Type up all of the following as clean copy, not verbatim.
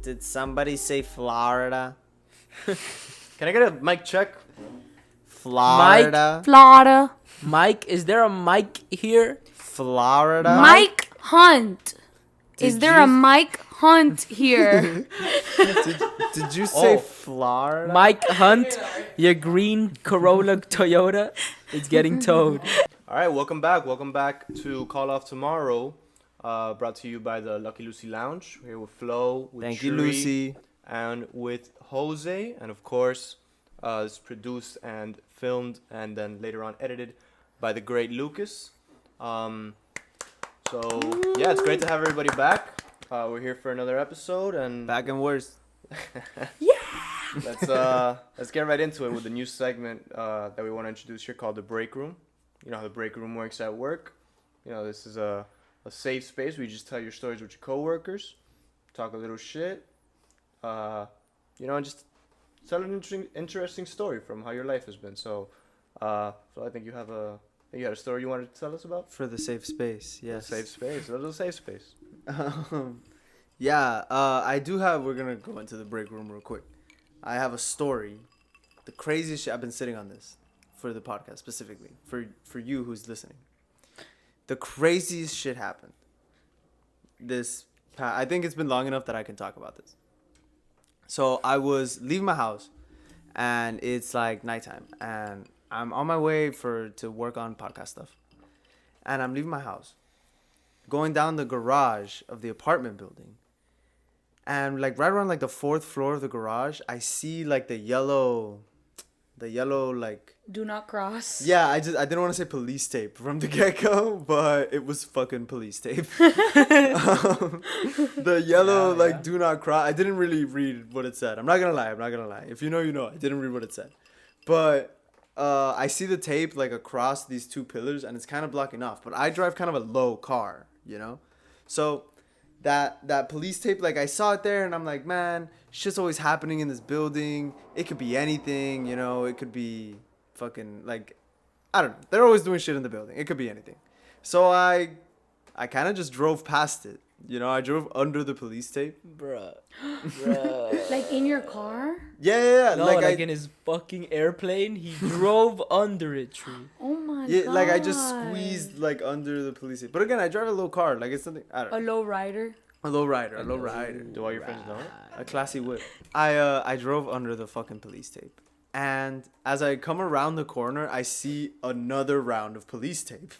Did somebody say Florida? Can I get a mic check? Florida. Florida. Mike, is there a mic here? Florida. Mike Hunt. Is Did there a you- Mike Hunt here? Did you say Oh. Florida? Mike Hunt, your green Corolla Toyota is getting towed. All right, welcome back. Welcome back to Call Off Tomorrow, brought to you by the Lucky Lucy Lounge. We're here with Flo, with Thank you, Shuri, Lucy. and with Jose. And of course, it's produced and filmed and then later on edited by the great Lucas. So yeah, it's great to have everybody back. We're here for another episode, and Back and worse. let's get right into it with the new segment that we want to introduce here called the Break Room. You know how the break room works at work. You know, this is a safe space where you just tell your stories with your coworkers, talk a little shit, you know, and just tell an interesting story from how your life has been. So I think you had a story you wanted to tell us about. For the safe space, yes. Safe space. A little safe space. Yeah, I do have, we're going to go into the break room real quick. I have a story. The craziest shit, I've been sitting on this for the podcast specifically, for you who's listening. The craziest shit happened. I think it's been long enough that I can talk about this. So I was leaving my house, and it's like nighttime, and I'm on my way to work on podcast stuff. And I'm leaving my house, going down the garage of the apartment building. And like right around like the 4th floor of the garage, I see like the yellow like, Do not cross. yeah, I didn't want to say police tape from the get-go, but it was fucking police tape. The yellow Yeah. do not cross. I didn't really read what it said. I'm not gonna lie. If you know, you know. I didn't read what it said. But I see the tape like across these two pillars, and it's kind of blocking off. But I drive kind of a low car, you know? So that police tape, like I saw it there, and I'm like, man, shit's always happening in this building. It could be anything, you know? It could be fucking like, I don't know. They're always doing shit in the building. It could be anything. So I kind of just drove past it. You know, I drove under the police tape. Bruh. Like in your car? Yeah. No, like in his fucking airplane, he drove under it, tree. Oh my Yeah, god. like I just squeezed like under the police tape. But again, I drive a little car. Like it's something, I don't A know. low rider. A low rider. Do all your friends know it? A classy whip. I drove under the fucking police tape. And as I come around the corner, I see another round of police tape.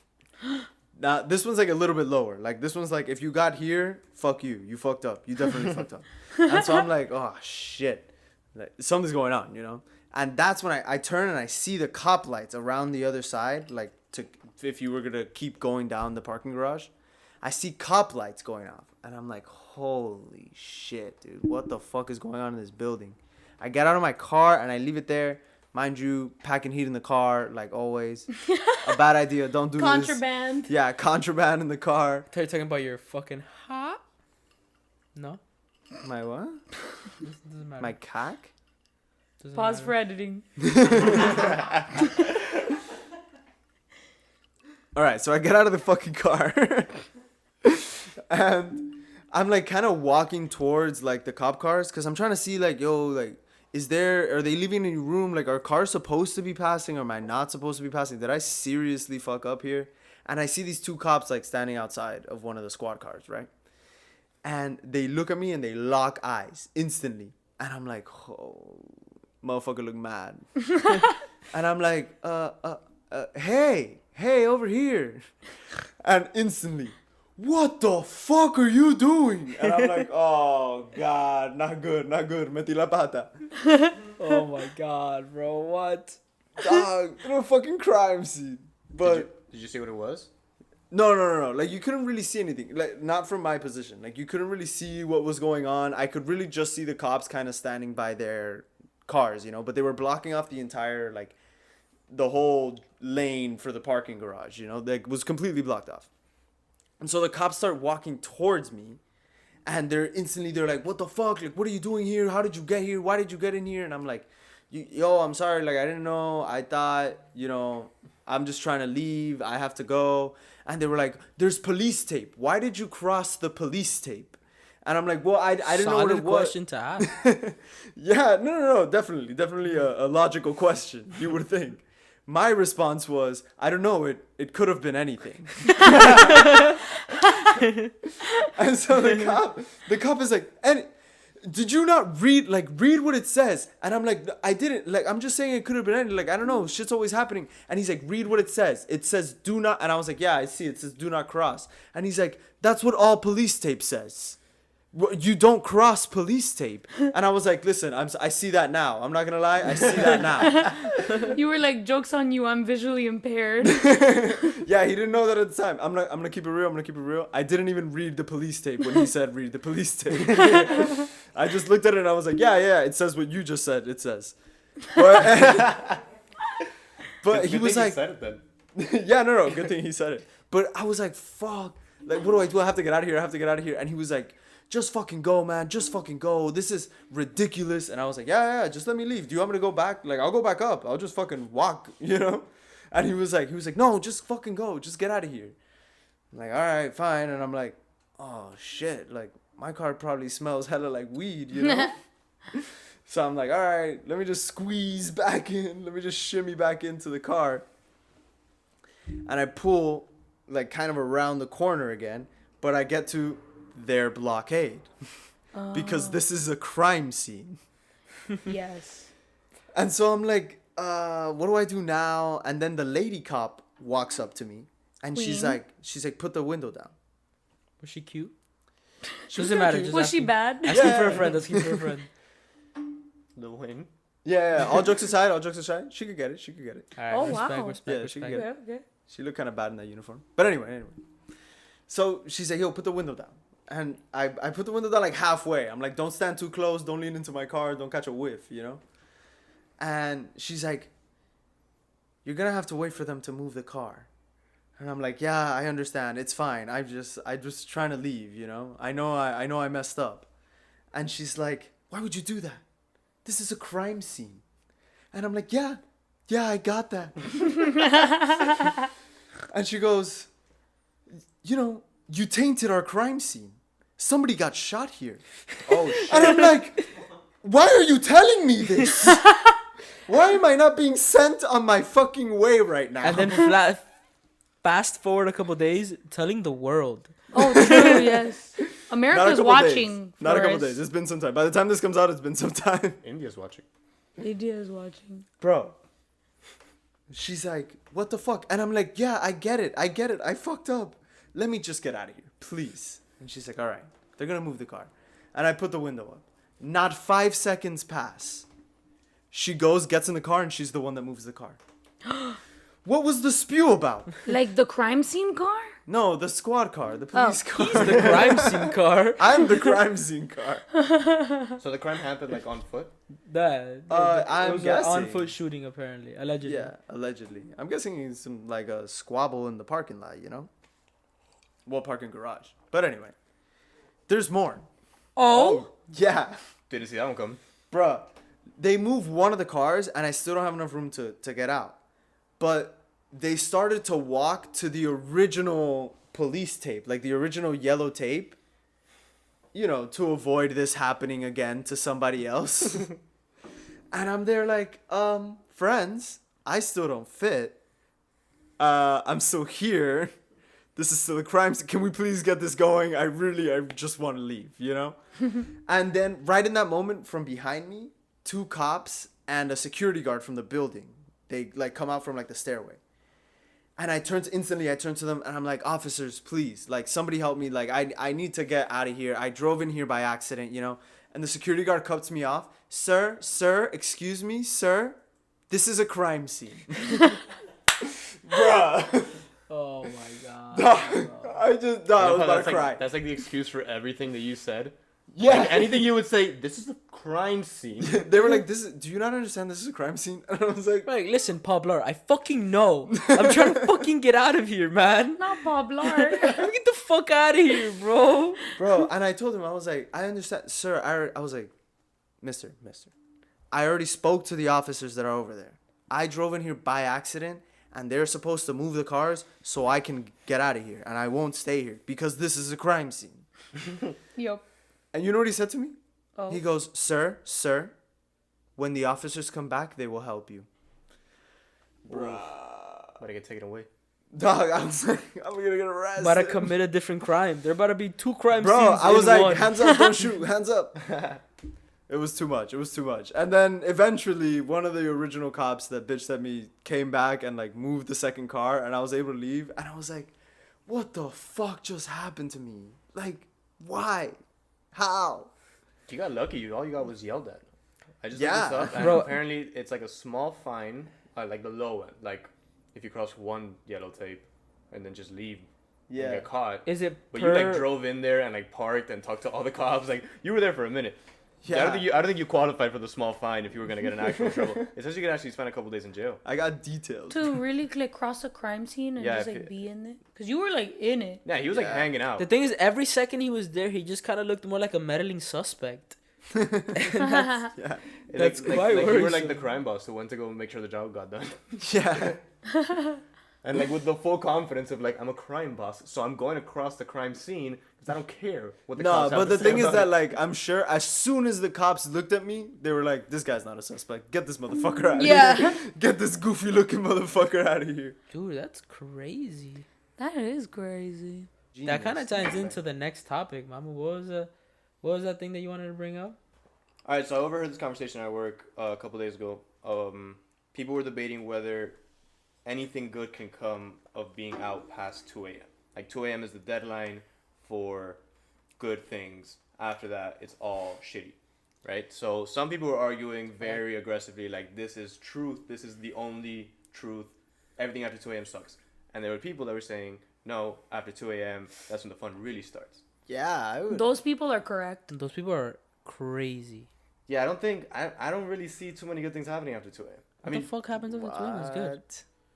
Now, this one's like a little bit lower. Like this one's like, if you got here, fuck you. You fucked up. You definitely fucked up. And so I'm like, oh shit. Like, something's going on, you know? And that's when I turn and I see the cop lights around the other side, like if you were gonna keep going down the parking garage. I see cop lights going off. And I'm like, holy shit, dude. What the fuck is going on in this building? I get out of my car and I leave it there. Mind you, packing heat in the car, like always. A bad idea. Don't do this. Contraband. Yeah, contraband in the car. I thought you were talking about your fucking ha? No? My what? Doesn't matter. My cack? Doesn't Pause matter. for editing. All right, so I get out of the fucking car. And I'm like kind of walking towards like the cop cars because I'm trying to see like, yo, like, are they leaving any room? Like, are cars supposed to be passing or am I not supposed to be passing? Did I seriously fuck up here? And I see these two cops like standing outside of one of the squad cars, right? And they look at me and they lock eyes instantly. And I'm like, oh, motherfucker look mad. And I'm like, hey, over here. And instantly, what the fuck are you doing? And I'm like, oh, God, not good. Metí la pata. Oh my god, bro, what? Dog, in a fucking crime scene. But Did you see what it was? no. Like, you couldn't really see anything. Like, not from my position. Like, you couldn't really see what was going on. I could really just see the cops kind of standing by their cars, you know? But they were blocking off the entire, like, the whole lane for the parking garage, you know? Like, was completely blocked off. And so the cops start walking towards me. And they're like, what the fuck? Like, what are you doing here? How did you get here? Why did you get in here? And I'm like, yo, I'm sorry. Like, I didn't know. I thought, you know, I'm just trying to leave. I have to go. And they were like, there's police tape. Why did you cross the police tape? And I'm like, well, I didn't know what Solid it was. question to ask. Yeah, no, definitely a logical question, you would think. My response was, I don't know, it could have been anything. And so the cop is like, and did you not read what it says? And I'm like, I didn't, like, I'm just saying it could have been anything. Like, I don't know, shit's always happening. And he's like, read what it says. It says do not, and I was like, yeah, I see, it says do not cross. And he's like, that's what all police tape says. You don't cross police tape. And I was like, listen, I see that now. I'm not gonna lie, I see that now. You were like, joke's on you, I'm visually impaired. Yeah, he didn't know that at the time. I'm gonna keep it real. I didn't even read the police tape when he said read the police tape. I just looked at it and I was like, yeah, it says what you just said. It says. But he was like, said it then. yeah, no, good thing he said it. But I was like, fuck, like, what do I do? I have to get out of here. And he was like, just fucking go, man. Just fucking go. This is ridiculous. And I was like, yeah, just let me leave. Do you want me to go back? Like, I'll go back up. I'll just fucking walk, you know? And he was like, no, just fucking go. Just get out of here. I'm like, all right, fine. And I'm like, oh, shit. Like, my car probably smells hella like weed, you know? So I'm like, all right, let me just squeeze back in. Let me just shimmy back into the car. And I pull, like, kind of around the corner again. But I get to their blockade. Because this is a crime scene. Yes. And so I'm like, what do I do now? And then the lady cop walks up to me. And she's Queen. like, put the window down. Was she cute? She was Doesn't kinda matter. cute. Just Was she asking. bad? Asking for a Yeah. friend. Asking for a friend. Lil Wayne. Yeah, all jokes aside, she could get it. All right, Oh, respect, wow. respect, Yeah, she respect. can Okay, okay. She looked kind of bad in that uniform. But anyway. So she's like, yo, put the window down. And I put the window down like halfway. I'm like, don't stand too close. Don't lean into my car. Don't catch a whiff, you know? And she's like, you're going to have to wait for them to move the car. And I'm like, yeah, I understand. It's fine. I just trying to leave, you know? I know I messed up. And she's like, why would you do that? This is a crime scene. And I'm like, yeah, I got that. And she goes, you know, you tainted our crime scene. Somebody got shot here. Oh shit. And I'm like, why are you telling me this? Why am I not being sent on my fucking way right now? And then fast forward a couple days, telling the world. Oh, true, yes. Not a America's couple watching. days. Not a couple Forrest. days. It's been some time. By the time this comes out, it's been some time. India's watching. India's watching. Bro. She's like, what the fuck? And I'm like, yeah, I get it. I fucked up. Let me just get out of here, please. And she's like, all right. They're going to move the car. And I put the window up. Not 5 seconds pass. She goes, gets in the car, and she's the one that moves the car. What was the spew about? Like the crime scene car? No, the squad car, the police car. The crime scene car. I'm the crime scene car. So the crime happened like on foot. That. I'm it was guessing. an on-foot shooting, apparently, allegedly. Yeah, allegedly. I'm guessing it's some like a squabble in the parking lot, you know? Well, parking garage. But anyway, there's more. Oh. Yeah, Didn't see that one coming. bruh. They moved one of the cars, and I still don't have enough room to get out. But they started to walk to the original police tape, like the original yellow tape, you know, to avoid this happening again to somebody else. And I'm there like, friends, I still don't fit. I'm still here. This is still a crime scene. Can we please get this going? I just want to leave, you know? And then right in that moment from behind me, 2 cops and a security guard from the building. They like come out from like the stairway. And I turn to them and I'm like, officers, please, like somebody help me. Like I need to get out of here. I drove in here by accident, you know? And the security guard cuts me off. Sir, excuse me, sir. This is a crime scene. Bruh. Oh my god. I was about to cry. That's like the excuse for everything that you said. Yeah. Like anything you would say, this is a crime scene. They were like, do you not understand this is a crime scene? And I was like, Like, listen, Pablo, I fucking know. I'm trying to fucking get out of here, man. Not Bob Lard. Let me get the fuck out of here, bro. bro. And I told him, I was like, I understand, sir. I was like, mister. I already spoke to the officers that are over there. I drove in here by accident, and they're supposed to move the cars so I can get out of here. And I won't stay here because this is a crime scene. Yup. And you know what he said to me? Oh. He goes, sir, when the officers come back, they will help you. Bruh. But I get taken away. Dog, I was like, I'm gonna get arrested. About to commit a different crime. There about to be 2 crime Bro, scenes. I was in like, one. hands up, don't shoot, hands up. It was too much. It was too much. And then eventually, one of the original cops that bitched at me came back and like moved the second car, and I was able to leave. And I was like, what the fuck just happened to me? Like, why? How? You got lucky. All you got was yelled at. I just Yeah. looked this up, and Bro. apparently it's like a small fine, like the low end. Like if you cross one yellow tape and then just leave, and get caught. Is it But per... you like drove in there and like parked and talked to all the cops. Like you were there for a minute. Yeah. I don't think you qualified for the small fine if you were gonna get in actual trouble. It says you can actually spend a couple days in jail. I got details. To really like cross a crime scene and Yeah, just if like it- be in it, because you were like in it. Yeah, he was like Yeah. hanging out. The thing is, every second he was there, he just kind of looked more like a meddling suspect. Yeah. That's like, quite like you were worrisome. like the crime boss who went to go make sure the job got done. Yeah. And like with the full confidence of like I'm a crime boss, so I'm going across the crime scene because I don't care what the No, cops have but to the say thing is about that it. like I'm sure as soon as the cops looked at me, they were like, "This guy's not a suspect. Get this motherfucker out of Yeah. here. Get this goofy looking motherfucker out of here." Dude, that's crazy. That is crazy. That kind of ties into the next topic, Mama. What was that thing that you wanted to bring up? All right, so I overheard this conversation at work a couple days ago. People were debating whether anything good can come of being out past 2 a.m. Like 2 a.m. is the deadline for good things. After that, it's all shitty, right? So some people were arguing very aggressively, like this is truth. This is the only truth. Everything after 2 a.m. sucks. And there were people that were saying, no, after 2 a.m., that's when the fun really starts. Yeah, I would. Those people are correct. Those people are crazy. Yeah, I don't really see too many good things happening after 2 a.m. What the fuck happens after 2 a.m. is good.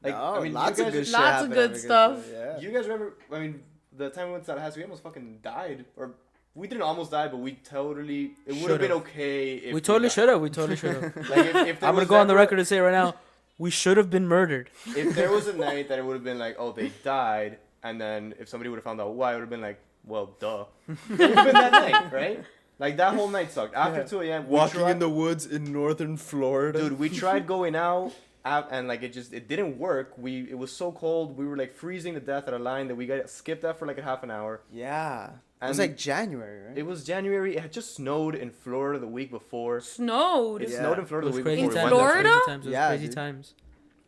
Like, No, I mean, lots you of guys- good shit. Lots of happened good after stuff. Yeah. You guys remember? I mean, the time we went to that house, we almost fucking died, or we didn't almost die, but we totally. It would have been Should've. okay if We totally died. should have. We totally should have. Like if there I'm gonna was go on the ever- record and say right now, we should have been murdered. If there was a night that it would have been like, oh, they died, and then if somebody would have found out why, it would have been like, well, duh. It would have been that night, right? Like that whole night sucked. After Yeah. 2 a.m., Walking in the woods in northern Florida. dude, we tried going out. And like it didn't work. It was so cold. We were like freezing to death at a line that we got skipped that for like a half an hour. Yeah. It And was like January, right? It was January. It had just snowed in Florida the week before. Snowed. It Yeah. snowed in It Florida was the week crazy before. In we went there. Florida? Crazy times. It was Yeah, crazy dude. times.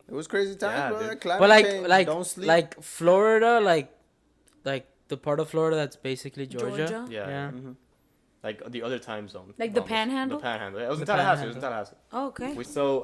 It was crazy times, Yeah, bro. dude. Climate But change. Don't sleep. like Florida, like the part of Florida that's basically Georgia. Georgia? Yeah. Mhm. Like the other time zone. Like the almost. Panhandle? The Panhandle. It was in The Tallahassee. It was in Panhandle. Tallahassee. Oh,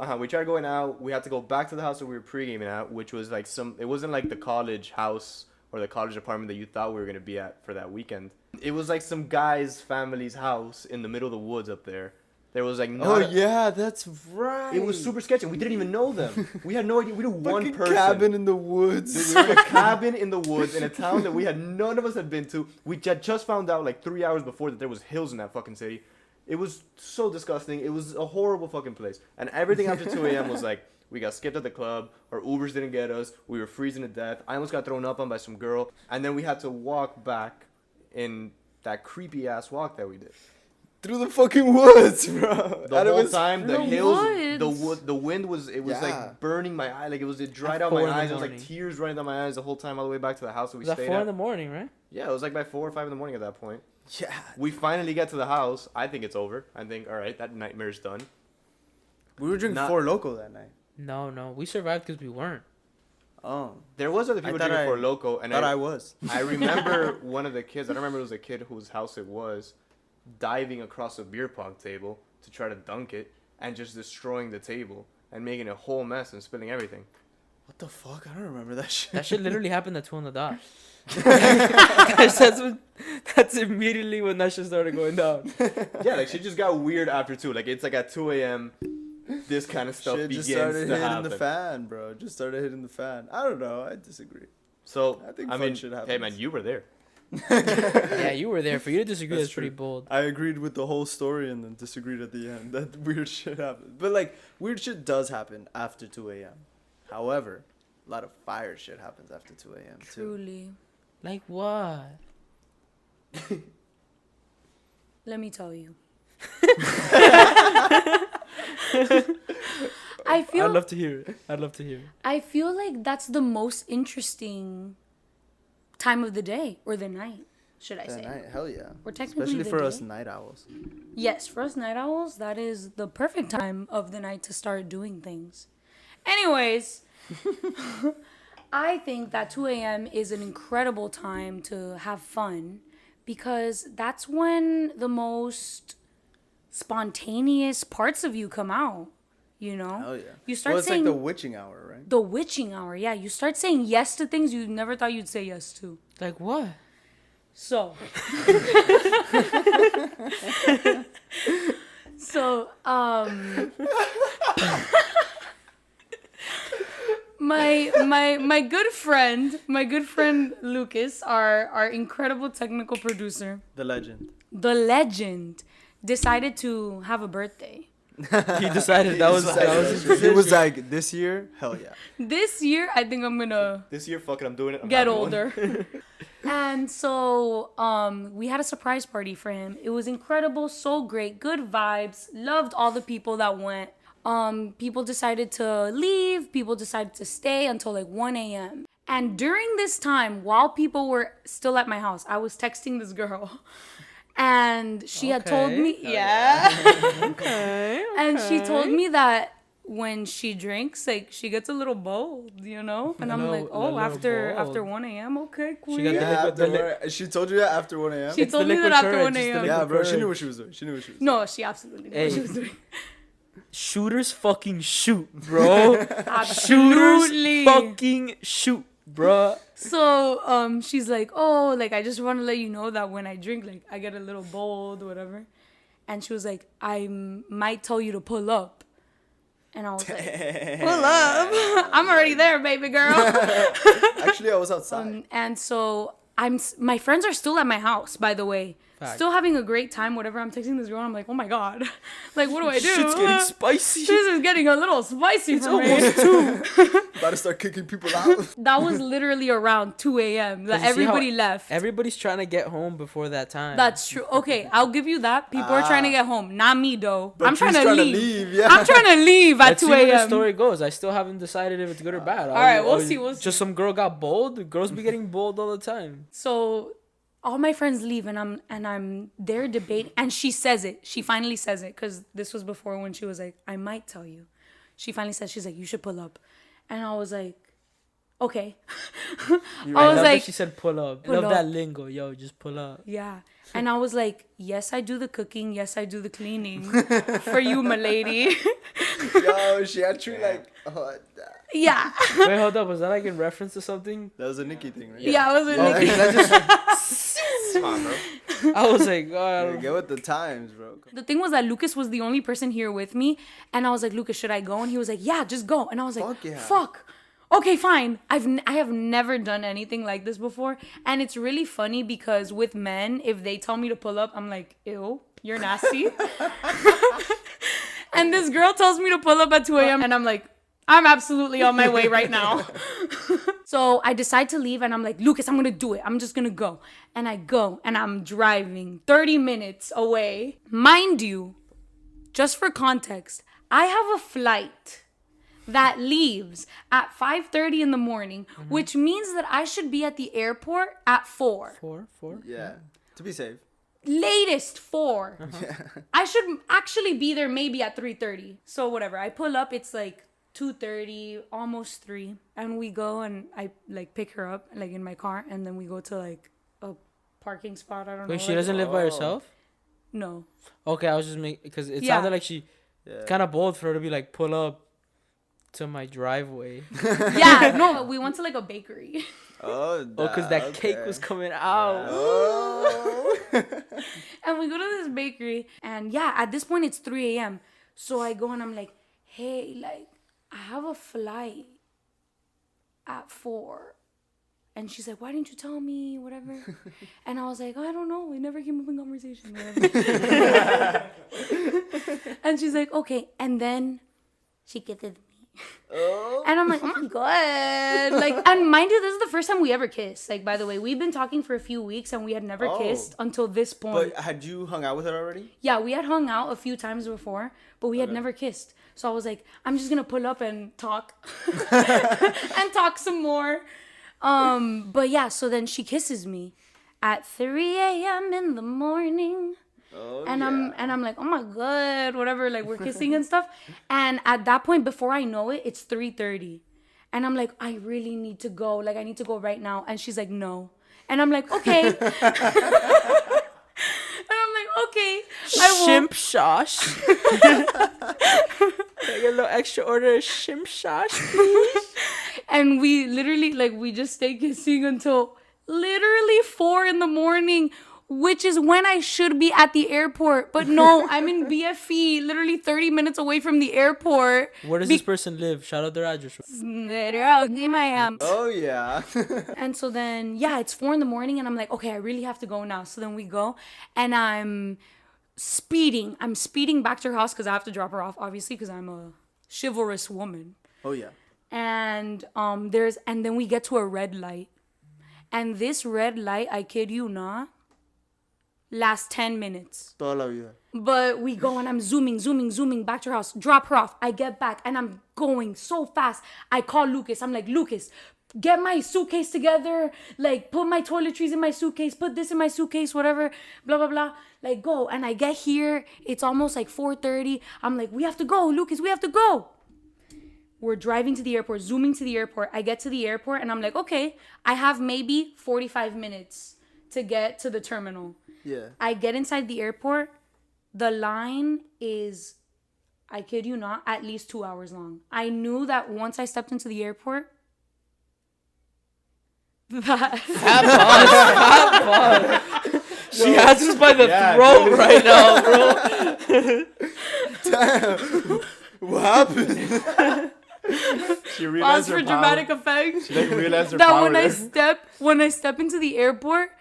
okay. We tried going out. We had to go back to the house that we were pre-gaming at, which was like it wasn't like the college house or the college apartment that you thought we were gonna be at for that weekend. It was like some guy's family's house in the middle of the woods up there. There was like Oh yeah, that's right. It was super sketchy. We didn't even know them. We had no idea. We knew one Fucking person. cabin in the woods. Dude, we were in a cabin in the woods in a town that none of us had been to. We had just found out like 3 hours before that there was hills in that fucking city. It was so disgusting. It was a horrible fucking place. And everything after 2 a.m. was like, we got skipped at the club. Our Ubers didn't get us. We were freezing to death. I almost got thrown up on by some girl. And then we had to walk back in that creepy ass walk that we did. Through the fucking woods, bro. The And it whole was- time, the The hills, woods. the wind was, it was Yeah. like burning my eye. Like it dried At out my 4 in the eyes. It was like morning. tears running down my eyes the whole time all the way back to the house that we It was at stayed 4 at. in the morning, right? Yeah, it was like by 4 or 5 in the morning at that point. Yeah. We finally get to the house. I think it's over. I think, all right, that nightmare's done. We were drinking Not- 4 Loco that night. No. We survived because we weren't. Oh. There was other I people thought drinking I- for Loco, and Thought I was. I remember one of the kids. I don't remember it was a kid whose house it was, diving across a beer pong table to try to dunk it and just destroying the table and making a whole mess and spilling everything. What the fuck? I don't remember that shit. That shit literally happened at 2 on the dot. That's immediately when that shit started going down. Yeah, like shit just got weird after 2. Like it's like at 2 a.m. This kind of stuff Shit just begins started to hitting happen. the fan, bro. Just started hitting the fan. I don't know. I disagree. So I think I fun mean, shit hey happens. man, you were there. Yeah, you were there. For you to disagree, That's that's pretty true. bold. I agreed with the whole story and then disagreed at the end. That weird shit happened. But like, weird shit does happen after 2 a.m. However, a lot of fire shit happens after 2 a.m. too. Truly. Like what? Let me tell you. I'd love to hear it. I'd love to hear it. I feel like that's the most interesting time of the day or the night, should I That say? night, hell yeah. Or technically Especially the for us day. night owls. Yes, for us night owls, that is the perfect time of the night to start doing things. Anyways, I think that 2 a.m. is an incredible time to have fun because that's when the most spontaneous parts of you come out, you know? Hell yeah. You start Well, it's saying like the witching hour, right? the witching hour, yeah. You start saying yes to things you never thought you'd say yes to. Like what? So, so, my good friend Lucas, our incredible technical producer, The legend. the legend, decided to have a birthday. He decided that was his He decision. was like, this year, hell yeah. This year, I think I'm gonna This year, fuck it, I'm doing it. I'm get having one. older. And so we had a surprise party for him. It was incredible, so great, good vibes. Loved all the people that went. People decided to leave. People decided to stay until like 1 a.m. And during this time, while people were still at my house, I was texting this girl. And she had told Okay. me, yeah. Okay. And she told me that when she drinks, like she gets a little bold, you know. And I'm like, little bold. after 1 a.m. Okay, cool. She got the Yeah, liquid- the after, she told you that after 1 a.m.? She It's the told me liquid that after courage, 1 it's the a.m. Yeah, liquid bro, she knew courage. what she was doing. She knew what she was doing. No, she absolutely knew what she was doing. Shooters fucking shoot, bro. Shooters Absolutely. fucking shoot, bro. So she's like, oh, like I just want to let you know that when I drink, like I get a little bold, whatever. And she was like, I might tell you to pull up. And I was like, pull up? I'm already there, baby girl. Actually, I was outside. And so my friends are still at my house, by the way. Fact. Still having a great time, whatever. I'm texting this girl, I'm like, oh my God. Like, what do I do? Shit's getting spicy. This is getting a little spicy It's for me. almost 2. About to start kicking people out. That was literally around 2 a.m. That 'Cause you see how everybody left. Everybody's trying to get home before that time. That's true. Okay, I'll give you that. People are trying to get home. Not me, though. But I'm trying she's to trying to leave. leave, yeah. I'm trying to leave at Let's 2 see where the a.m. story goes. I still haven't decided if it's good or bad. All right, we'll see, we'll see. Just some girl got bold. Girls be getting bold all the time. So all my friends leave and I'm there debating, and she says it. She finally says it, because this was before when she was like, I might tell you. She finally says, she's like, you should pull up. And I was like, okay. I I was love that like, she said pull up. pull Love up. that lingo. Yo, just pull up. yeah. And I was like, yes, I do the cooking. Yes, I do the cleaning for you, my lady. Yo, she actually like, oh, Yeah. Wait, hold up. Was that like in reference to something? that was a Nikki thing, right? Yeah, I was with Oh, Nikki. 'cause I just Come on, bro. I was like, Yeah, get with the times, bro. The thing was that Lucas was the only person here with me, and I was like, Lucas, should I go? And he was like, yeah, just go. And I was like, Fuck yeah. fuck. Okay, fine. I have never done anything like this before, and it's really funny because with men, if they tell me to pull up, I'm like, ew, you're nasty. And this girl tells me to pull up at 2 a.m. and I'm like, I'm absolutely on my way right now. So I decide to leave and I'm like, Lucas, I'm going to do it. I'm just going to go. And I go and I'm driving 30 minutes away. Mind you, just for context, I have a flight that leaves at 5:30 in the morning, which means that I should be at the airport at 4. 4. Yeah. To be safe. Latest 4. I should actually be there maybe at 3:30. So whatever. I pull up, it's like 2:30, almost 3, and we go and I like pick her up like in my car, and then we go to like a parking spot. I don't know. Wait, she like- doesn't live by herself? No. Okay, I was just making because it Yeah. sounded like she Yeah. kind of bold for her to be like pull up to my driveway. Yeah, no. We went to like a bakery. Oh, Because that cake was coming out. Oh. And we go to this bakery, and yeah, at this point it's 3 a.m. So I go and I'm like, hey, like, I have a flight at 4. And she's like, why didn't you tell me? Whatever. And I was like, I don't know. It never came up in conversation. Whatever. And she's like, okay. And then she kisses me. And I'm like, oh my God. Like, and mind you, this is the first time we ever kissed. Like, by the way, we've been talking for a few weeks and we had never Oh. kissed until this point. But had you hung out with her already? Yeah, we had hung out a few times before, but we had never kissed. So I was like, I'm just gonna pull up and talk. And talk some more. But yeah, so then she kisses me at 3 a.m. in the morning. Oh, And I'm like, oh my God, whatever, like we're kissing and stuff. And at that point, before I know it, it's 3:30. And I'm like, I really need to go. Like, I need to go right now. And she's like, no. And I'm like, okay. And I'm like, okay. I will. Shimp shosh. Like a little extra order of shimp shosh, please. And we literally, like, we just stay kissing until literally 4 in the morning, which is when I should be at the airport. But no, I'm in BFE, literally 30 minutes away from the airport. Where does this person live? Shout out their address. Oh, yeah. And so then, yeah, it's 4 in the morning, and I'm like, okay, I really have to go now. So then we go, and I'm speeding. I'm speeding back to her house because I have to drop her off, obviously, because I'm a chivalrous woman. Oh, yeah. And then we get to a red light. And this red light, I kid you not, lasts 10 minutes. Toda la vida. But we go and I'm zooming back to her house. Drop her off. I get back and I'm going so fast. I call Lucas. I'm like, Lucas, get my suitcase together. Like, put my toiletries in my suitcase. Put this in my suitcase, whatever. Blah, blah, blah. Like, go. And I get here. It's almost like 4:30. I'm like, we have to go, Lucas. We have to go. We're driving to the airport, zooming to the airport. I get to the airport and I'm like, okay, I have maybe 45 minutes to get to the terminal. Yeah. I get inside the airport. The line is, I kid you not, at least 2 hours long. I knew that once I stepped into the airport, that She has us by the throat right now, bro. What happened? She pause realized for her dramatic power. effect. She like realized her That power. when I step into the airport,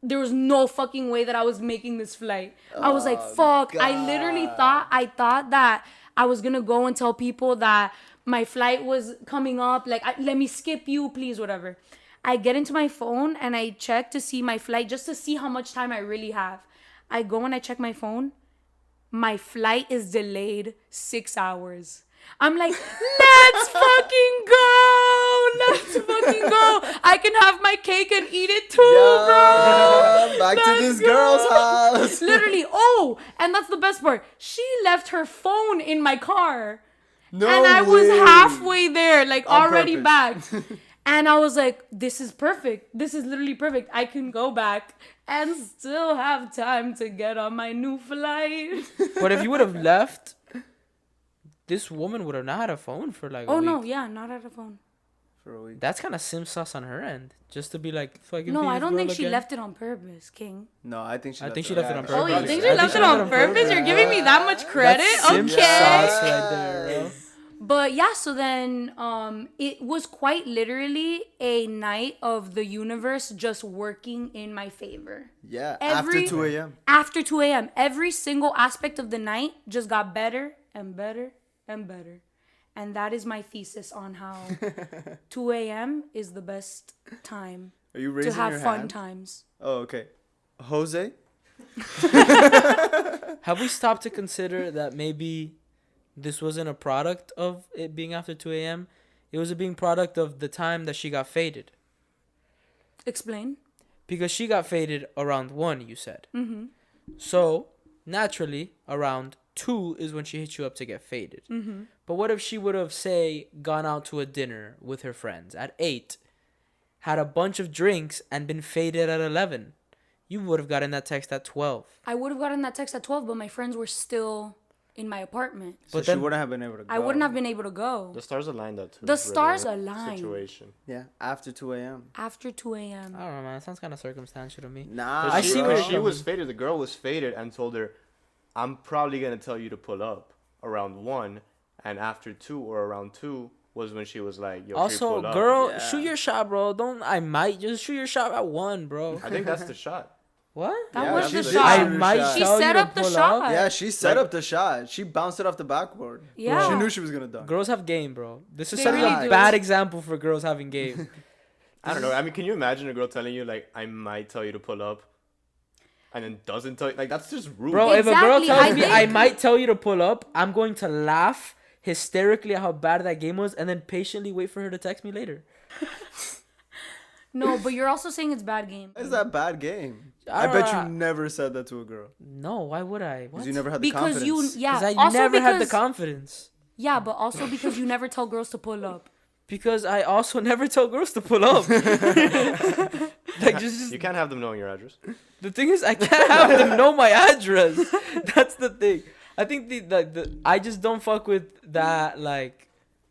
there was no fucking way that I was making this flight. I was like, fuck. I thought that I was gonna go and tell people that my flight was coming up. Like, let me skip you, please, whatever. I get into my phone and I check to see my flight just to see how much time I really have. I go and I check my phone. My flight is delayed 6 hours. I'm like, let's fucking go. Let's fucking go. I can have my cake and eat it too, bro. Back to Let's this go. girl's house. Literally. Oh, and that's the best part. She left her phone in my car. No And I was way. halfway there, like On already purpose. back. And I was like, this is perfect. This is literally perfect. I can go back and still have time to get on my new flight. But if you would have left, this woman would have not had a phone for like a Oh, week. no. Yeah, not at a phone. For a week. That's kind of sim sauce on her end. Just to be like, fucking No, be I this don't girl think she again. left it on purpose, King. No, I think she I left think she it left on it on purpose. Oh, you Probably. think I she think left she it left on it on purpose? purpose. You're giving me that much credit? That's sim Okay. sauce right there, bro. But yeah, so then it was quite literally a night of the universe just working in my favor. Yeah, Every- after 2 a.m. After 2 a.m., every single aspect of the night just got better and better and better. And that is my thesis on how 2 a.m. is the best time Are you to raising have your fun hand? times. Oh, okay. Jose? Have we stopped to consider that maybe this wasn't a product of it being after 2 a.m.? It was a being product of the time that she got faded. Explain. Because she got faded around 1, you said. Mm-hmm. So, naturally, around 2 is when she hit you up to get faded. Mm-hmm. But what if she would have, say, gone out to a dinner with her friends at 8, had a bunch of drinks, and been faded at 11? You would have gotten that text at 12. I would have gotten that text at 12, but my friends were still in my apartment. So But she then- wouldn't have been able to go. I wouldn't have been able to go. The stars aligned that too. The really, stars that aligned. Situation. Yeah, after 2 a.m. After 2 a.m. I don't know, man. It sounds kind of circumstantial to me. Nah, I see where she you're was coming. faded. The girl was faded and told her, "I'm probably gonna tell you to pull up around 1, and after 2 or around 2 was when she was like, yo, Also, pull up." girl, Yeah. shoot your shot, bro. Don't I might just shoot your shot at 1, bro. I think that's the shot. What? That Yeah, was she the did shot. shoot her shot. She tell you set to up the pull shot. Yeah, she set Like- up the shot. She bounced it off the backboard. Yeah. She knew she was gonna dunk. Girls have game, bro. This is They setting really a do. bad example for girls having game. I don't know. I mean, can you imagine a girl telling you like, "I might tell you to pull up," and then doesn't tell you? Like that's just rude. Bro, if a girl Exactly, tells I me think- I might tell you to pull up, I'm going to laugh hysterically at how bad that game was and then patiently wait for her to text me later. No, but you're also saying it's bad game. Why is that bad game? I I don't bet know. you never said that to a girl. No, why would I? What? Because you never had the Because confidence. you, yeah. Because I also never had the because- confidence. Yeah, but also because you never tell girls to pull up. Because I also never tell girls to pull up. Like just You can't have them knowing your address. the thing is, I can't have them know my address. That's the thing. I think the I just don't fuck with that like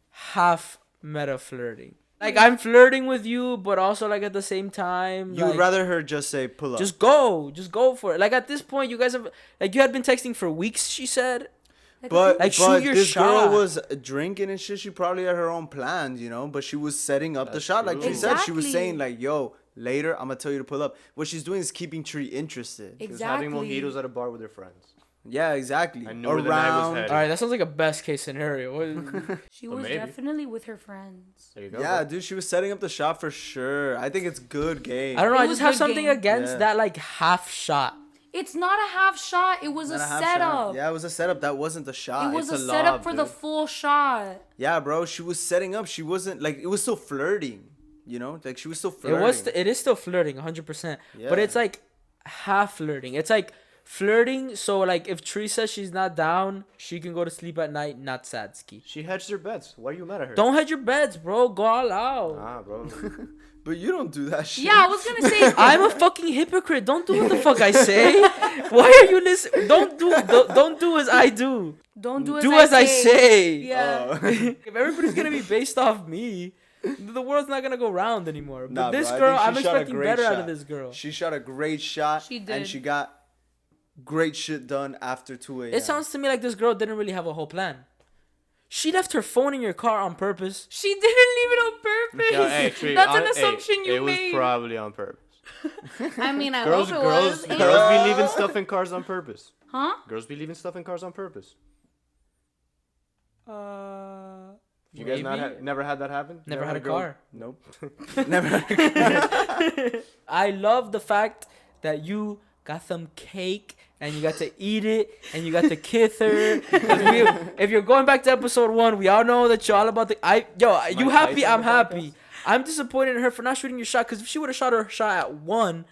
half meta flirting. Like I'm flirting with you, but also like at the same time, You would like, rather her just say pull up. just go for it. Like at this point, you guys have like you had been texting for weeks. She said, But Like, shoot but your this girl shot. was drinking and shit. She probably had her own plans, you know. But she was setting up the That's shot, like true. she said. She was Exactly. saying like, "Yo, later I'm gonna tell you to pull up." What she's doing is keeping Tree interested. She was having Exactly. mojitos at a bar with her friends. Yeah, exactly. I knew where the night was headed. "All right, that sounds like a best case scenario." What- She But was maybe. definitely with her friends. There you go. Yeah, bro. dude, she was setting up the shot for sure. I think it's good game. I don't know. It I was just have good something game. against Yeah. that like half shot. It's not a half shot. It was Not a half setup. shot. Yeah, it was a setup. That wasn't the shot. It was It's a a setup lob, for the dude. full shot. Yeah, bro. She was setting up. She wasn't like it was still flirting. You know, like she was still flirting. It is still flirting, 100%. But Yeah. it's like half flirting. It's like flirting. So like if Tree says she's not down, she can go to sleep at night. Not Sadski. She hedged her bets. Why are you mad at her? Don't hedge your beds, bro. Go all out. Ah, bro. But you don't do that shit. Yeah, I was gonna say. I'm a fucking hypocrite. Don't do what the fuck I say. Why are you listening? Don't do as I do. Don't do as Do I as I say. Yeah. If everybody's gonna be based off me, the world's not gonna go round anymore. But Nah, this bro, I girl, think I'm she shot a expecting great better out of shot. this girl. She shot a great shot. She And did. she got great shit done after 2 a.m. It sounds to me like this girl didn't really have a whole plan. She left her phone in your car on purpose. She didn't leave it on purpose. Yo, hey, Tree, That's an hey, assumption you it made. was probably on purpose. I mean, I Girls, hope it girls, was. girls be leaving stuff in cars on purpose. Huh? Girls be leaving stuff in cars on purpose. You guys Maybe. never had that happen? Never had a girl- car. Nope. Never. Had a I love the fact that you got some cake and you got to eat it and you got to kiss her. 'Cause if you're going back to episode 1, we all know that you're all about the. You happy? Tyson I'm on the happy. I'm disappointed in her for not shooting your shot because if she would have shot her shot at 1,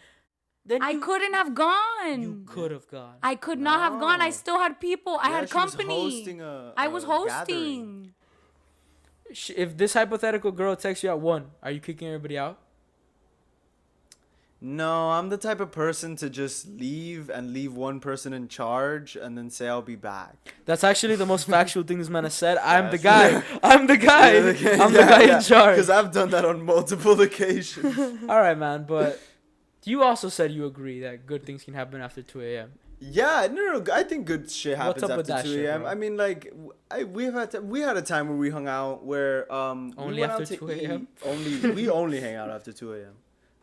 then I you couldn't have gone. You could have gone. I could not have gone. I No. still had people. I Yeah, had she was company. hosting I was gathering. hosting. If this hypothetical girl texts you at 1, are you kicking everybody out? No, I'm the type of person to just leave and leave one person in charge and then say I'll be back. That's actually the most factual thing this man has said. I'm the Yes. guy. I'm the guy. I'm the guy in charge. Because I've done that on multiple occasions. All right, man. But you also said you agree that good things can happen after 2 a.m. Yeah, no, I think good shit happens What's up with after that 2 shit, a.m. bro? I mean, like, we had a time where we hung out where we Only went after out to 2 a.m.? eat. We only hang out after 2 a.m.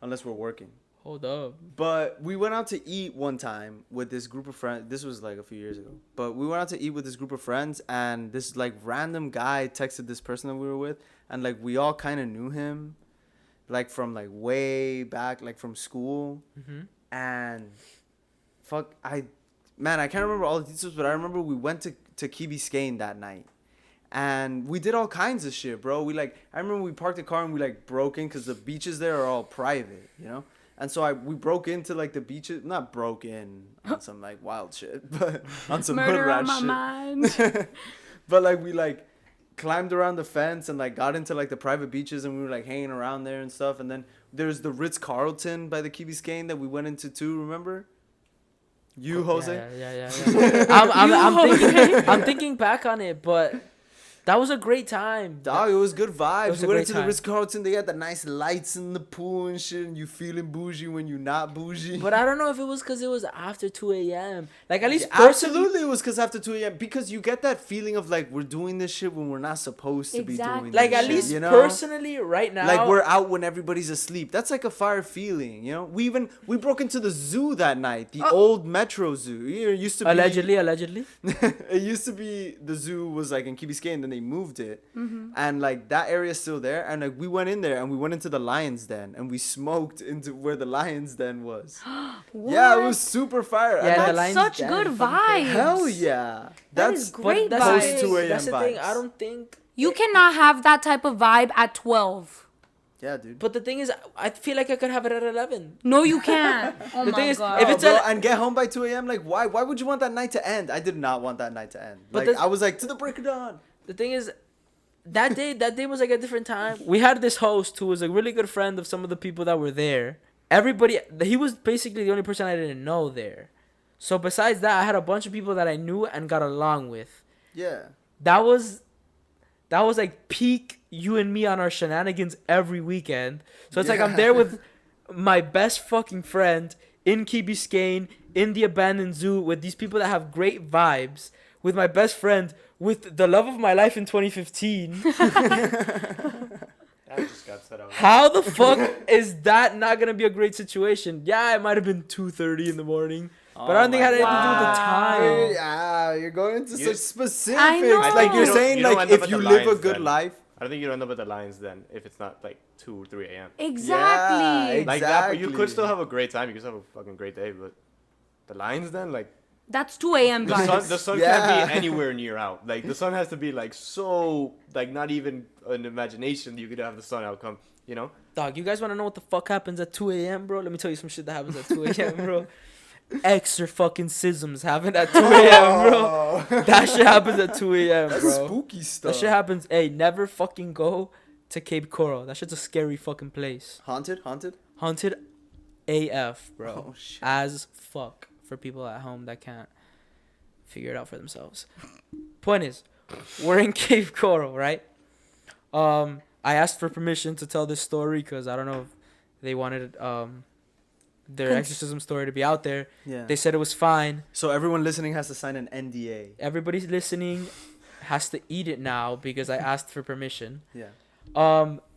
unless we're working. Hold up. But we went out to eat one time with this group of friends. This was like a few years ago. But we went out to eat with this group of friends, and this like random guy texted this person that we were with, and like we all kind of knew him, like from like way back, like from school. Mm-hmm. And I can't remember all the details, but I remember we went to Key Biscayne that night. And we did all kinds of shit, bro. I remember we parked the car and we like broke in because the beaches there are all private, you know? And so we broke into like the beaches, not broke in on some like wild shit, but on some hood Murder rat on my shit. mind. But like we like climbed around the fence and like got into like the private beaches and we were like hanging around there and stuff. And then there's the Ritz-Carlton by the Key Biscayne that we went into too, remember? You, Jose? Yeah. I'm thinking back on it, but That was a great time. Dog, it was good vibes. was a We went great into the time. Ritz-Carlton. They had the nice lights in the pool and shit. And you feeling bougie when you not bougie. But I don't know if it was because it was after 2 a.m. Like, at least Yeah, personally, absolutely, it was because after 2 a.m. Because you get that feeling of like we're doing this shit when we're not supposed to Exactly. be doing like this at shit, least you know? personally, right now, Like we're out when everybody's asleep. That's like a fire feeling, you know. We broke into the zoo that night, the old Metro Zoo. It used to be allegedly. it used to be the zoo was like in Key Biscayne, and then they moved it, and like that area is still there. And like we went in there and we went into the lion's den and we smoked into where the lion's den was. Yeah, it was super fire. Yeah, And the that's lion's Such den good fucking vibes. hell yeah. That is But great that's Post the vibes. thing. 2 a.m. That's the thing. vibes. I don't think. You cannot have that type of vibe at 12. Yeah, dude. But the thing is, I feel like I could have it at 11. No, you can't. Oh The my thing is, god. if it's bro, a- and get home by 2 a.m. Like why would you want that night to end? I did not want that night to end. But Like the- I was like to the break of dawn. The thing is, that day was like a different time. We had this host who was a really good friend of some of the people that were there. Everybody, he was basically the only person I didn't know there. So besides that, I had a bunch of people that I knew and got along with. Yeah. That was like peak you and me on our shenanigans every weekend. So it's like I'm Yeah. there with my best fucking friend in Key Biscayne, in the abandoned zoo, with these people that have great vibes, with my best friend, with the love of my life in 2015. I just got set out. How the fuck is that not gonna be a great situation? Yeah, it might have been 2:30 in the morning, but I don't think it had anything to do with the time. Yeah, you're going into You- such specifics. I know. Like you're You don't- saying, you don't like end up if at you the live a Lions good Den. life. I don't think you'd end up at the Lions then if it's not like 2 or 3 a.m. Exactly. Yeah, Like that, but you Exactly. could still have a great time. You could still have a fucking great day, but the Lions then, like That's 2 a.m. the vibes. sun Yeah. can't be anywhere near out. Like the sun has to be like so like not even an imagination you could have the sun outcome. You know? Dog, you guys want to know what the fuck happens at 2 a.m., bro? Let me tell you some shit that happens at 2 a.m., bro. Extra fucking schisms happen at 2 a.m., bro. That shit happens at 2 a.m., That's bro. spooky stuff. That shit happens. Hey, never fucking go to Cape Coral. That shit's a scary fucking place. Haunted. Haunted AF, bro. Oh shit. As fuck for people at home that can't figure it out for themselves. Point is, we're in Cape Coral, right? I asked for permission to tell this story because I don't know if they wanted their exorcism story to be out there. Yeah. They said it was fine. So everyone listening has to sign an NDA. Everybody listening has to eat it now because I asked for permission. Yeah.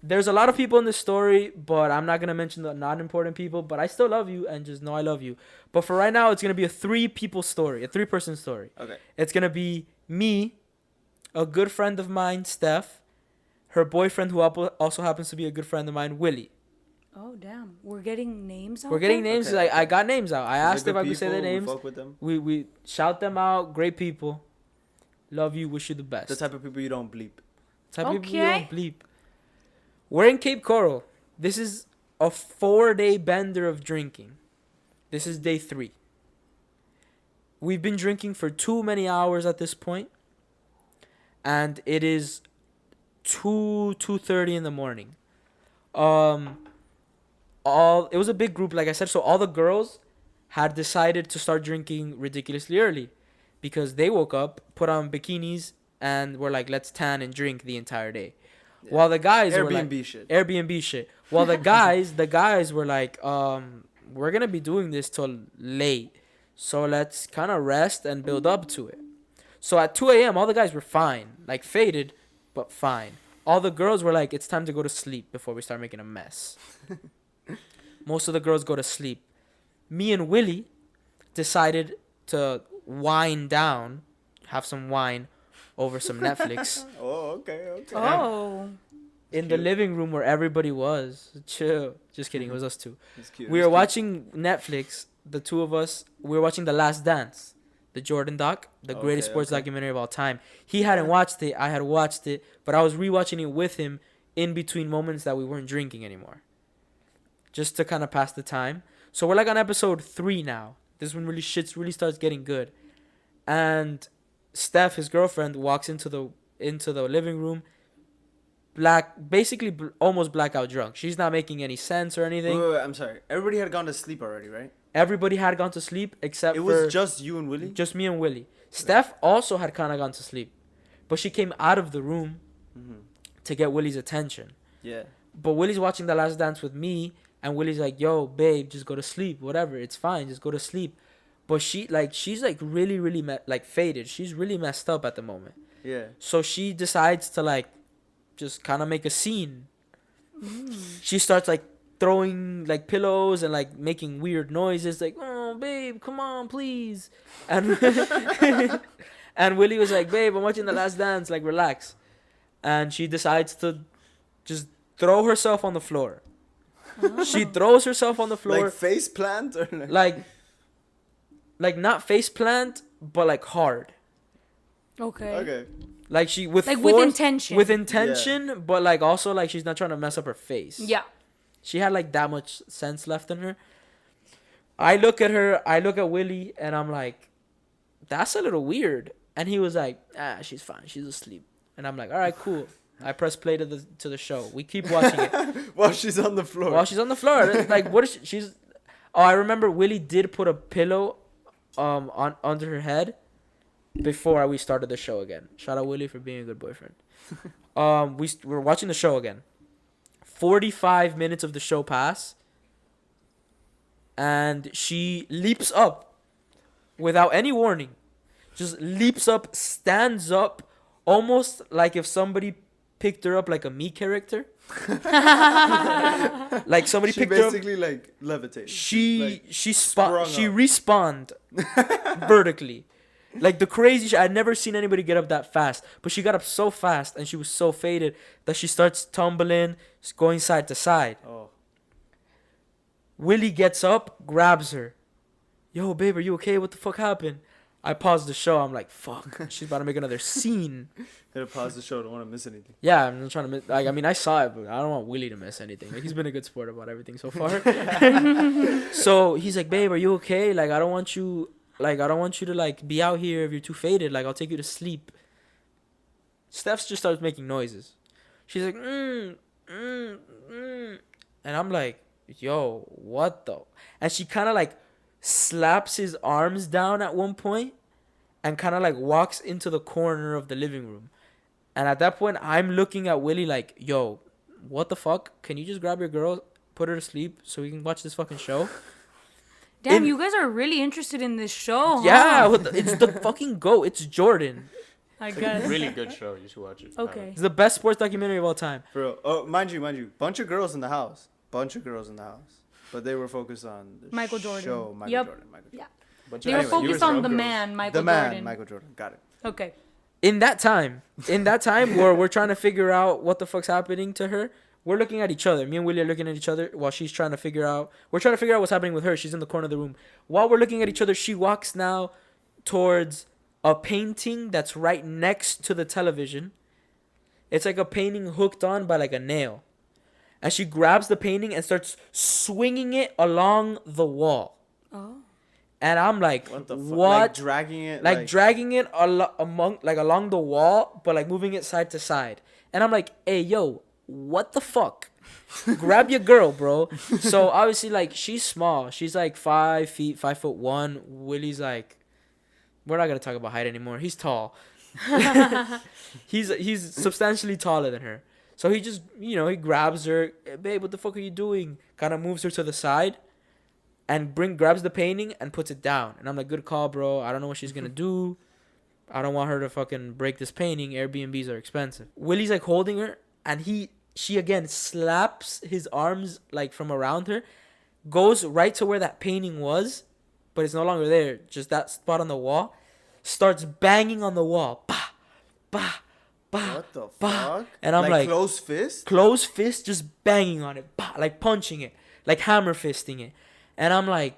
There's a lot of people in this story, but I'm not gonna mention the not important people. But I still love you, and just know I love you. But for right now, it's gonna be a 3-people story, a 3-person story. Okay. It's gonna be me, a good friend of mine, Steph, her boyfriend, who also happens to be a good friend of mine, Willie. Oh damn, we're getting names out We're getting there? names. Okay, Like okay. I got names out. I They're asked if good I could say their people, we names. fuck with them. We shout them out. Great people. Love you. Wish you the best. The type of people you don't bleep. Type of people you Okay. don't bleep. We're in Cape Coral. This is a 4-day bender of drinking. This is day 3. We've been drinking for too many hours at this point, and it is 2:30 in the morning. It was a big group, like I said, so all the girls had decided to start drinking ridiculously early because they woke up, put on bikinis, and were like, let's tan and drink the entire day. Yeah. While the guys were Airbnb like, shit. Airbnb shit. While the guys were like, we're gonna be doing this till late, so let's kind of rest and build up to it. So at 2 a.m., all the guys were fine, like faded, but fine. All the girls were like, it's time to go to sleep before we start making a mess. Most of the girls go to sleep. Me and Willie decided to wind down, have some wine over some Netflix Oh, okay. Oh. in the living room where everybody was. Chill. Just kidding. It was us two. It's cute. We were watching Netflix, the two of us. We were watching The Last Dance, the Jordan doc, the greatest sports documentary of all time. He hadn't watched it. I had watched it, but I was rewatching it with him in between moments that we weren't drinking anymore, just to kind of pass the time. So we're like on episode 3 now. This is when shit really starts getting good. And Steph, his girlfriend, walks into the living room, almost blackout drunk. She's not making any sense or anything. Wait, I'm sorry. Everybody had gone to sleep already, right? Everybody had gone to sleep except It for was just you and Willie. just me and Willie. Steph also had kind of gone to sleep, but she came out of the room to get Willie's attention. Yeah. But Willie's watching The Last Dance with me, and Willie's like, "Yo, babe, just go to sleep. Whatever, it's fine. Just go to sleep." But she's like really, really faded. She's really messed up at the moment. Yeah. So she decides to like just kind of make a scene. She starts like throwing like pillows and like making weird noises, like, "Oh, babe, come on, please." And and Willie was like, "Babe, I'm watching The Last Dance. Like, relax." And she decides to just throw herself on the floor. She throws herself on the floor, Like face plant or like not face plant, but like hard. Okay. Okay. Like she with Like force, with intention. with intention, but like also like she's not trying to mess up her face. Yeah. She had like that much sense left in her. I look at her, I look at Willie, and I'm like, that's a little weird. And he was like, she's fine, she's asleep. And I'm like, all right, cool. I press play to the show. We keep watching it. While she's on the floor. While she's on the floor. Like, what is she? She's. Oh, I remember Willie did put a pillow on under her head before we started the show again. Shout out Willie for being a good boyfriend. We're watching the show again. 45 minutes of the show pass, and she leaps up without any warning. Just leaps up, stands up, almost like if somebody picked her up like a me character. Like somebody She picked her up. basically like levitated. She Like, she sprung respawned vertically. Like the crazy shit. I'd never seen anybody get up that fast. But she got up so fast and she was so faded that she starts tumbling, going side to side. Oh. Willie gets up, grabs her. "Yo, babe, are you okay? What the fuck happened?" I paused the show. I'm like, fuck. She's about to make another scene. Gotta pause the show. Don't want to miss anything. Yeah, I'm not trying to miss. Like, I mean, I saw it, but I don't want Willie to miss anything. Like, he's been a good sport about everything so far. So he's like, "Babe, are you okay? Like, I don't want you to like be out here if you're too faded. Like, I'll take you to sleep." Steph just starts making noises. She's like, and I'm like, "Yo, what the?" And she kind of like slaps his arms down at one point and kind of like walks into the corner of the living room. And at that point, I'm looking at Willie like, "Yo, what the fuck? Can you just grab your girl, put her to sleep so we can watch this fucking show?" Damn, you guys are really interested in this show. Yeah, Huh? it's the fucking GOAT. It's Jordan. I guess. Really good show. You should watch it. Okay. It's the best sports documentary of all time. For real. Oh, mind you. Bunch of girls in the house. But they were focused on the Michael Jordan. show. Michael Yep. Jordan. Michael Jordan. Yeah. Bunch They of were Anyway, you focused were on saying the girls. man, Michael The man, Jordan. Michael Jordan. Got it. Okay. In that time where we're trying to figure out what the fuck's happening to her, we're looking at each other. Me and Willie are looking at each other while she's trying to figure out. We're trying to figure out what's happening with her. She's in the corner of the room. While we're looking at each other, she walks now towards a painting that's right next to the television. It's like a painting hooked on by like a nail. And she grabs the painting and starts swinging it along the wall. Oh. And I'm like, What the fuck? what? Like dragging it. Like dragging it along the wall, but like moving it side to side. And I'm like, "Hey, yo, what the fuck? Grab your girl, bro." So obviously, like, she's small. She's like 5 feet, 5'1". Willie's like, we're not gonna talk about height anymore. He's tall. He's substantially taller than her. So he just, he grabs her. "Hey, babe, what the fuck are you doing?" Kind of moves her to the side. And grabs the painting and puts it down. And I'm like, "Good call, bro. I don't know what she's gonna do. I don't want her to fucking break this painting. Airbnbs are expensive." Willie's like holding her, and she again slaps his arms like from around her, goes right to where that painting was, but it's no longer there. Just that spot on the wall. Starts banging on the wall. Bah, bah, bah. What the bah. fuck? And I'm like, close fist. closed fist, just banging on it, bah, like punching it, like hammer fisting it. And I'm like,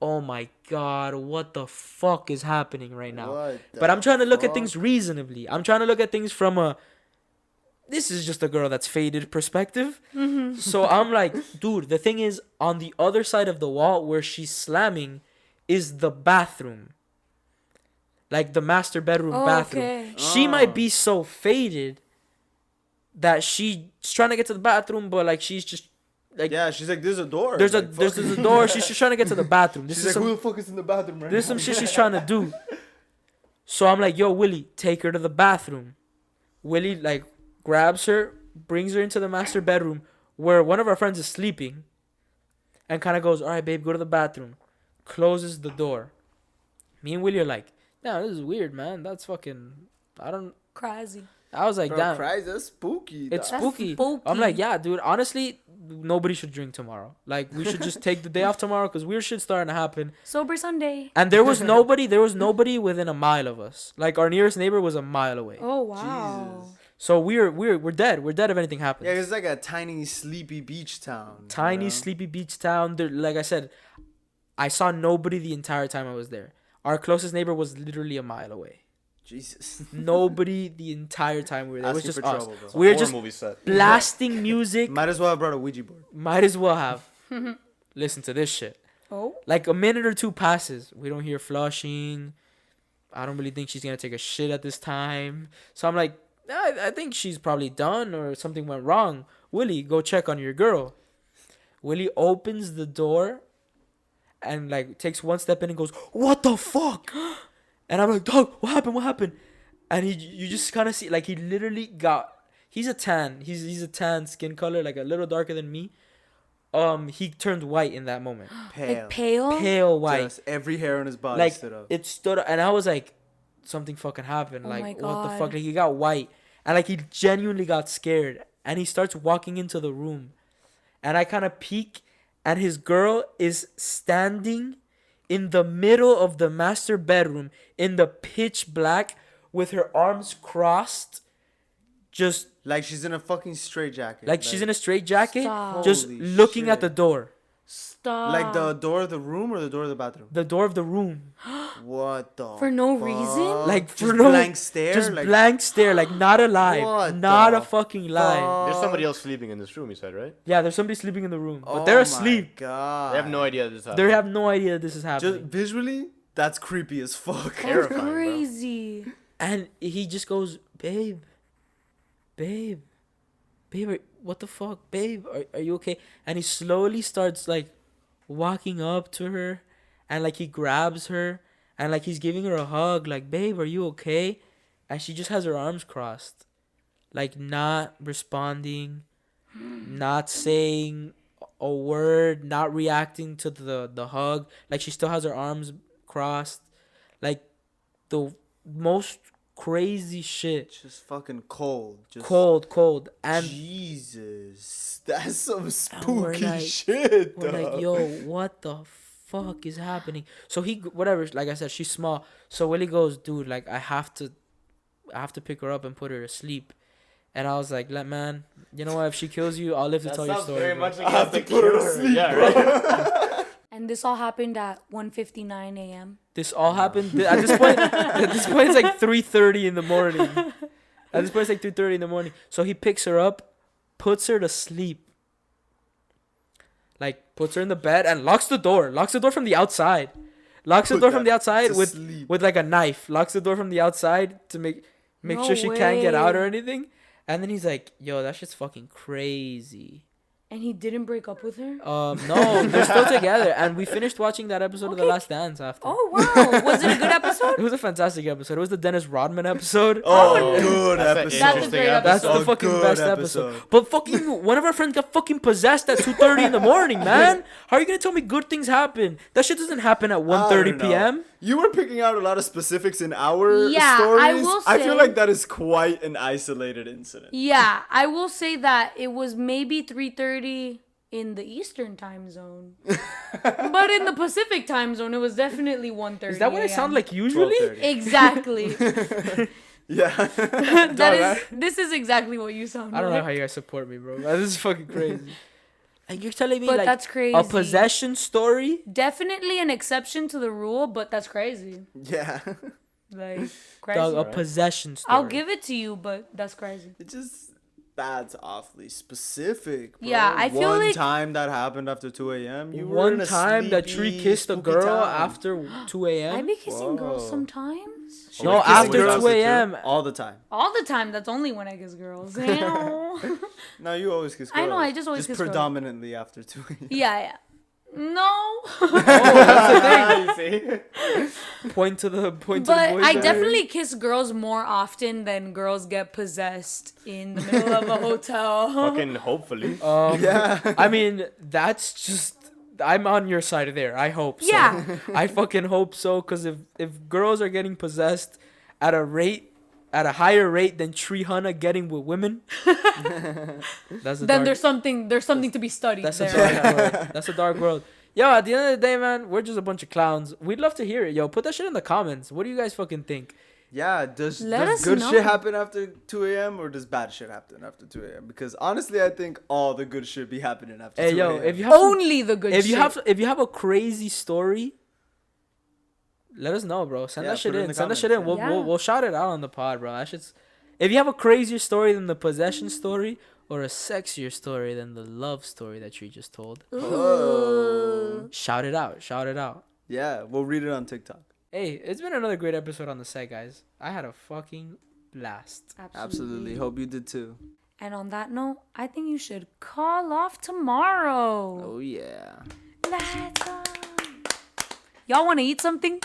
"Oh my God, what the fuck is happening right now?" What But I'm trying to look at fuck? things reasonably. I'm trying to look at things from this is just a girl that's faded perspective. So I'm like, dude, the thing is, on the other side of the wall where she's slamming is the bathroom. Like the master bedroom Oh, bathroom. okay. She might be so faded that she's trying to get to the bathroom, but like she's just like, Yeah, she's like, "There's a door." there's Like, there's fuck. a door. She's just trying to get to the bathroom. This She's is like, some, "Who the fuck is in the bathroom right this is now?" some shit she's trying to do. So I'm like, "Yo, Willie, take her to the bathroom." Willie like grabs her, brings her into the master bedroom where one of our friends is sleeping, and kind of goes, "All right, babe, go to the bathroom." Closes the door. Me and Willie are like, "Damn, this is weird, man. That's fucking. I don't." Crazy. I was like, Bro, "Damn, cries, that's spooky. it's dog. spooky." spooky. I'm like, "Yeah, dude. Honestly, nobody should drink tomorrow. Like, we should just take the day off tomorrow because weird shit's starting to happen." Sober Sunday. And there was nobody. There was nobody within a mile of us. Like, our nearest neighbor was a mile away. Oh wow. Jesus. So we're dead. We're dead if anything happens. Yeah, it's like a tiny, sleepy beach town. Tiny you know? sleepy beach town. There, like I said, I saw nobody the entire time I was there. Our closest neighbor was literally a mile away. Jesus. Nobody the entire time we were there. It was Asking just for us. trouble, bro. It's a We're horror just movie set. blasting music. Might as well have brought a Ouija board. Might as well have. Listen to this shit. Oh. Like a minute or two passes, we don't hear flushing. I don't really think she's gonna take a shit at this time. So I'm like, I think she's probably done or something went wrong. Willie, go check on your girl. Willie opens the door and like takes one step in and goes, "What the fuck?" And I'm like, "Dog, what happened? What happened?" And you just kind of see like he literally got. He's a tan. He's a tan skin color, like a little darker than me. He turned white in that moment. Pale. Like pale. Pale white. Just every hair on his body Like stood up. it stood up, and I was like, something fucking happened. Oh Like my what the God. fuck? Like he got white, and like he genuinely got scared, and he starts walking into the room, and I kind of peek, and his girl is standing in the middle of the master bedroom in the pitch black with her arms crossed, just Like she's in a fucking straitjacket. like she's in a straitjacket, Stop. just Holy looking at shit. the door, Stop. Like the door of the room or the door of the bathroom? the door of the room. What the For no fuck? reason? Like Just for no blank stare? just like, blank stare, like not alive, What not the a fucking lie. There's somebody else sleeping in this room, you said, right? Yeah, there's somebody sleeping in the room, but Oh they're my asleep. God. They have no idea this is They happening. have no idea this is Just happening. visually, that's creepy as fuck. That's terrifying, bro. crazy. And he just goes, babe, what the fuck, babe? Are you okay? And he slowly starts like walking up to her, and like he grabs her, and like he's giving her a hug, like, babe, are you okay? And she just has her arms crossed, like not responding, not saying a word, not reacting to the hug. Like she still has her arms crossed, like the most crazy shit. Just fucking cold. Just Cold, and Jesus, that's some we're spooky like- shit. we're like, dog. yo, what the fuck is happening? So he, whatever, like I said, she's small. So Willie goes, dude, like I have to pick her up and put her to sleep. And I was like, man, you know what? If she kills you, I'll live to That tell your sounds story. very bro." much I have like to put her to cure. sleep, Yeah, bro. right. And this all happened at 1:59 a.m. This all happened at this point. At this point, it's like 3:30 in the morning. At this point, it's like 3:30 in the morning. So he picks her up, puts her to sleep. Like puts her in the bed and locks the door. Locks the door from the outside. Locks the Put door from that the outside to with sleep. like a knife. Locks the door from the outside to make No sure she can't get out or way. anything. And then he's like, "Yo, that shit's fucking crazy." And he didn't break up with her? No, they're still together, and we finished watching that episode of The Okay. Last Dance after. Oh, wow. Was it a good episode? It was a fantastic episode. It was the Dennis Rodman episode. Oh, good That's an episode. That's a interesting great That's episode. the fucking Good best episode. But fucking one of our friends got fucking possessed at 2:30 in the morning, man. How are you gonna tell me good things happen? That shit doesn't happen at 1:30 I don't know. p.m. You were picking out a lot of specifics in our Yeah, stories. I will I feel say- like that is quite an isolated incident. Yeah, I will say that it was maybe 3:30 in the Eastern time zone. But in the Pacific time zone, it was definitely 1:30. Is that what I sound like usually? 12:30. Exactly. Yeah. This is exactly what you sound I don't know like. how you guys support me, bro. This is fucking crazy. Like you're telling me But like that's crazy. a possession story? Definitely an exception to the rule, but that's crazy. Yeah. Like, crazy. Dog, a right? possession story. I'll give it to you, but that's crazy. It just that's awfully specific. Bro. Yeah, I feel one like- time that happened after 2 a.m. You were One in a time that Tree sleepy, kissed a spooky girl time. after 2 a.m. I be kissing girls Whoa. sometimes. She No, was kissing after girls 2 too, a.m. all the time. All the time. That's only when I kiss girls. No, you always kiss girls. I know, I just always kiss girls. predominantly after 2 a.m. Yeah. No. That's the thing. You see? point to the But boys. I there. definitely kiss girls more often than girls get possessed in the middle of a hotel. Fucking hopefully. Yeah. I mean, that's just. I'm on your side there. I hope so. Yeah. I fucking hope so. Because if girls are getting possessed at a higher rate than Trihana getting with women, that's a Then dark, there's something to be studied that's a there. dark world. That's a dark world. Yo, at the end of the day, man, we're just a bunch of clowns. We'd love to hear it. Yo, put that shit in the comments. What do you guys fucking think? Yeah, does Let us good know. shit happen after 2 a.m. or does bad shit happen after 2 a.m.? Because honestly, I think all the good shit be happening after 2 Hey, yo, a.m. if you have some- Only the good if shit. you have a crazy story, let us know, bro. Send Yeah, that shit put it in in. the Send that shit in. comments, yeah. We'll shout it out on the pod, bro. That shit's. If you have a crazier story than the possession story, or a sexier story than the love story that you just told, Whoa. shout it out. Shout it out. Yeah, we'll read it on TikTok. Hey, it's been another great episode on the set, guys. I had a fucking blast. Absolutely. Hope you did too. And on that note, I think you should call off tomorrow. Oh, yeah. Let's go. Y'all want to eat something?